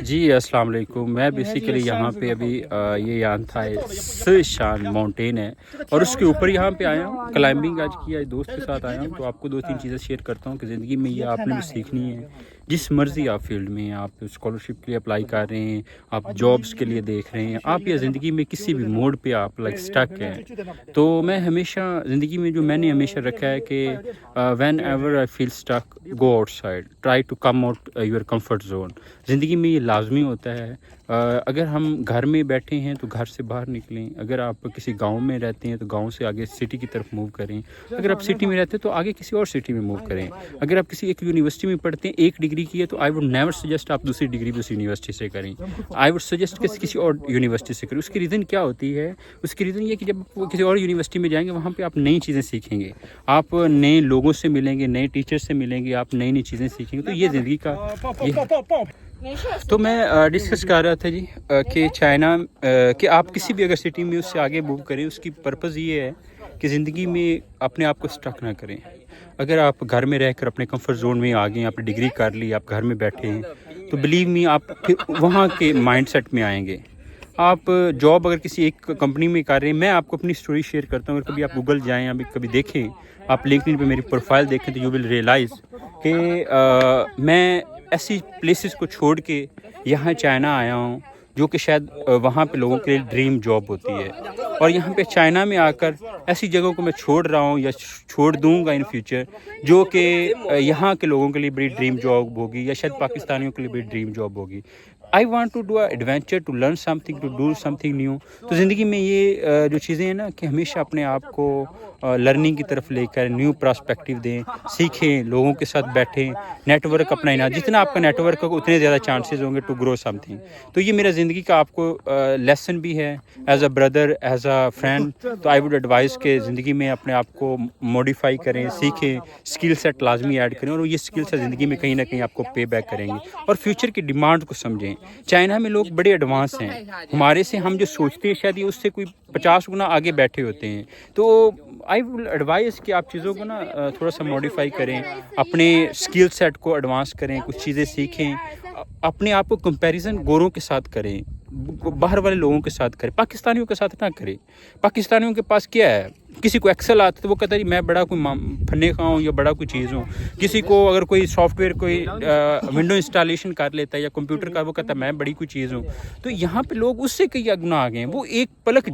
جی السلام علیکم. میں بیسیکلی یہاں پہ ابھی یہ یانتھائی سشان ماؤنٹین ہے اور اس کے اوپر یہاں پہ آیا ہوں. کلائمبنگ آج کیا ہے, دوست کے ساتھ آیا ہوں. تو آپ کو 2-3 چیزیں شیئر کرتا ہوں کہ زندگی میں یہ آپ نے بھی سیکھنی ہے. جس مرضی آپ فیلڈ میں ہیں, آپ اسکالرشپ کے لیے اپلائی کر رہے ہیں, آپ جابس کے لیے دیکھ رہے ہیں, آپ یا زندگی میں کسی بھی موڈ پہ آپ اسٹک ہیں, تو میں ہمیشہ زندگی میں جو میں نے ہمیشہ رکھا ہے کہ whenever I feel stuck, go outside, try to come out your comfort zone. زندگی میں یہ لازمی ہوتا ہے. اگر ہم گھر میں بیٹھے ہیں تو گھر سے باہر نکلیں. اگر آپ کسی گاؤں میں رہتے ہیں تو گاؤں سے آگے سٹی کی طرف موو کریں. اگر آپ سٹی میں رہتے ہیں تو آگے کسی اور سٹی میں موو کریں. اگر آپ کسی ایک یونیورسٹی میں پڑھتے ہیں, ایک ڈگری کی ہے, تو آئی ووڈ نیور سجیسٹ آپ دوسری ڈگری بھی اس یونیورسٹی سے کریں. آئی ووڈ سجیسٹ کہ کسی اور یونیورسٹی سے کریں. اس کی ریزن کیا ہوتی ہے؟ اس کی ریزن یہ کہ جب آپ کسی اور یونیورسٹی میں جائیں گے وہاں پہ آپ نئی چیزیں سیکھیں گے, آپ نئے لوگوں سے ملیں گے, نئے ٹیچر سے ملیں گے, آپ نئی نئی چیزیں سیکھیں گے. تو یہ زندگی کا تو میں ڈسکس کر رہا تھا جی کہ چائنا کہ آپ کسی بھی اگر سٹی میں اس سے آگے موو کریں, اس کی پرپز یہ ہے کہ زندگی میں اپنے آپ کو اسٹک نہ کریں. اگر آپ گھر میں رہ کر اپنے کمفرٹ زون میں آ گئے ہیں, آپ نے ڈگری کر لی, آپ گھر میں بیٹھے ہیں, تو بلیو می آپ پھر وہاں کے مائنڈ سیٹ میں آئیں گے. آپ جاب اگر کسی ایک کمپنی میں کر رہے ہیں, میں آپ کو اپنی اسٹوری شیئر کرتا ہوں. اگر کبھی آپ گوگل جائیں, ابھی کبھی دیکھیں, آپ لنکڈن پہ میری پروفائل دیکھیں, تو یو ول ریئلائز کہ میں ایسی پلیسز کو چھوڑ کے یہاں چائنا آیا ہوں جو کہ شاید وہاں پہ لوگوں کے لیے ڈریم جاب ہوتی ہے. اور یہاں پہ چائنا میں آ کر ایسی جگہوں کو میں چھوڑ رہا ہوں یا چھوڑ دوں گا ان فیوچر, جو کہ یہاں کے لوگوں کے لیے بڑی ڈریم جاب ہوگی, یا شاید پاکستانیوں کے لیے بڑی ڈریم جاب ہوگی. I want to do adventure, to learn something, to do something new. تو زندگی میں یہ جو چیزیں ہیں نا, کہ ہمیشہ اپنے آپ کو لرننگ کی طرف لے کر نیو پراسپیکٹیو دیں, سیکھیں, لوگوں کے ساتھ بیٹھیں, نیٹ ورک اپنا جتنا آپ کا نیٹ ورک ہوگا اتنے زیادہ چانسز ہوں گے ٹو گرو سم تھنگ. تو یہ میرا زندگی کا آپ کو لیسن بھی ہے as a brother, as a friend. تو آئی ووڈ ایڈوائز کہ زندگی میں اپنے آپ کو موڈیفائی کریں, سیکھیں, اسکل سیٹ لازمی ایڈ کریں, اور یہ اسکل سیٹ زندگی میں کہیں نہ کہیں آپ کو پے بیک کریں گے. اور فیوچر کی ڈیمانڈ کو سمجھیں. چائنا میں لوگ بڑے ایڈوانس ہیں ہمارے سے, ہم جو سوچتے ہیں شاید یہ اس سے کوئی 50 گنا آگے بیٹھے ہوتے ہیں. تو آئی ول ایڈوائز کہ آپ چیزوں کو نا تھوڑا سا موڈیفائی کریں, اپنے اسکل سیٹ کو ایڈوانس کریں, کچھ چیزیں سیکھیں, اپنے آپ کو کمپیریزن گوروں کے ساتھ کریں, باہر والے لوگوں کے ساتھ کریں, پاکستانیوں کے ساتھ نہ کریں. پاکستانیوں کے پاس کیا ہے, کسی کو ایکسل آتا ہے تو وہ کہتا ہے میں بڑا کوئی پھنے کا ہوں یا بڑا کوئی چیز ہوں. کسی کو اگر کوئی سافٹ ویئر, کوئی ونڈو انسٹالیشن کر لیتا ہے یا کمپیوٹر کا, وہ کہتا ہے میں بڑی کوئی چیز ہوں. تو یہاں پہ لوگ اس سے کئی گنا آ گئے ہیں. وہ ایک پلک